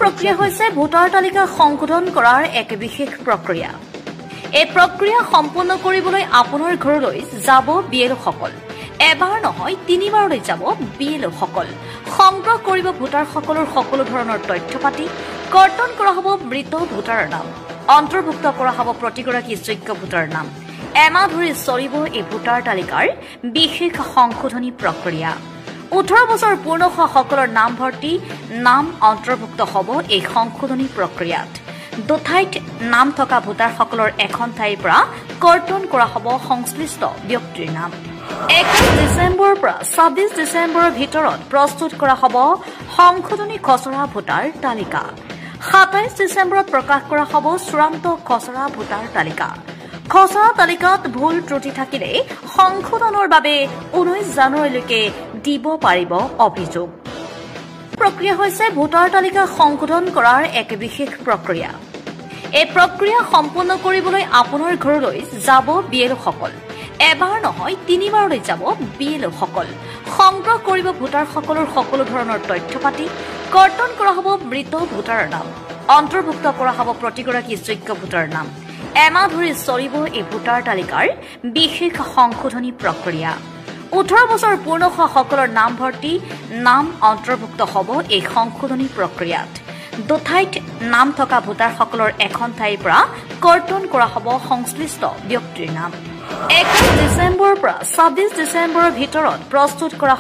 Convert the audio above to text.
প্ৰক্ৰিয়া হৈছে ভোটাৰ তালিকা সংশোধন কৰাৰ এক বিশেষ প্ৰক্ৰিয়া। এই প্ৰক্ৰিয়া সম্পূৰ্ণ কৰিবলৈ আপোনাৰ ঘৰলৈ যাব বিএলঅ'সকল। এবাৰ নহয় 3বাৰলৈ যাব বিএলঅ'সকল। সংগ্ৰহ কৰিব ভোটাৰসকলৰ সকলো ধৰণৰ তথ্য পাতি। কৰ্তন কৰা হ'ব মৃত ভোটাৰৰ নাম। অন্তৰ্ভুক্ত কৰা হ'ব প্ৰতিগৰাকী যোগ্য ভোটাৰৰ নাম। এমাহ ধৰি চলিব এই ভোটাৰ তালিকাৰ বিশেষ সংশোধনী প্ৰক্ৰিয়া। 18 বছৰ পূৰ্ণ হোৱা সকলৰ নাম ভৰ্তি, নাম অন্তৰ্ভুক্ত হ'ব এই সংশোধনী প্ৰক্ৰিয়াত। দুঠাইত নাম থকা ভোটাৰসকলৰ এখন ঠাইৰ পৰা কৰ্তন কৰা হ'ব সংশ্লিষ্ট ব্যক্তিৰ নাম। 21 ডিচেম্বৰৰ পৰা 26 ডিচেম্বৰৰ ভিতৰত প্ৰস্তুত কৰা হ'ব সংশোধনী খচৰা ভোটাৰ তালিকা। 27 ডিচেম্বৰত প্ৰকাশ কৰা হ'ব চূড়ান্ত খচৰা ভোটাৰ তালিকা। খচৰা তালিকাত ভুল ত্ৰুটি থাকিলে সংশোধনৰ বাবে 19 জানুৱাৰীলৈকে দিব পাৰিব অভিযোগ। প্ৰক্ৰিয়া হৈছে ভোটাৰ তালিকা সংশোধন কৰাৰ এক বিশেষ প্ৰক্ৰিয়া। এই প্ৰক্ৰিয়া সম্পূৰ্ণ কৰিবলৈ আপোনাৰ ঘৰলৈ যাব বিএলঅ'সকল। এবাৰ নহয় 3বাৰলৈ যাব বিএলঅ'সকল। সংগ্ৰহ কৰিব ভোটাৰসকলৰ সকলো ধৰণৰ তথ্য পাতি। কৰ্তন কৰা হ'ব মৃত ভোটাৰৰ নাম। অন্তৰ্ভুক্ত কৰা হ'ব প্ৰতিগৰাকী যোগ্য ভোটাৰৰ নাম। এমাহ ধৰি চলিব এই ভোটাৰ তালিকাৰ বিশেষ সংশোধনী প্ৰক্ৰিয়া। 18 বছৰ পূৰ্ণ হোৱা সকলৰ নাম ভৰ্তি, নাম অন্তৰ্ভুক্ত হ'ব এই সংশোধনী প্ৰক্ৰিয়াত। দুঠাইত নাম থকা ভোটাৰসকলৰ এখন ঠাইৰ পৰা কৰ্তন কৰা হ'ব সংশ্লিষ্ট ব্যক্তিৰ নাম। 21 ডিচেম্বৰৰ পৰা 26 ডিচেম্বৰৰ ভিতৰত প্ৰস্তুত কৰা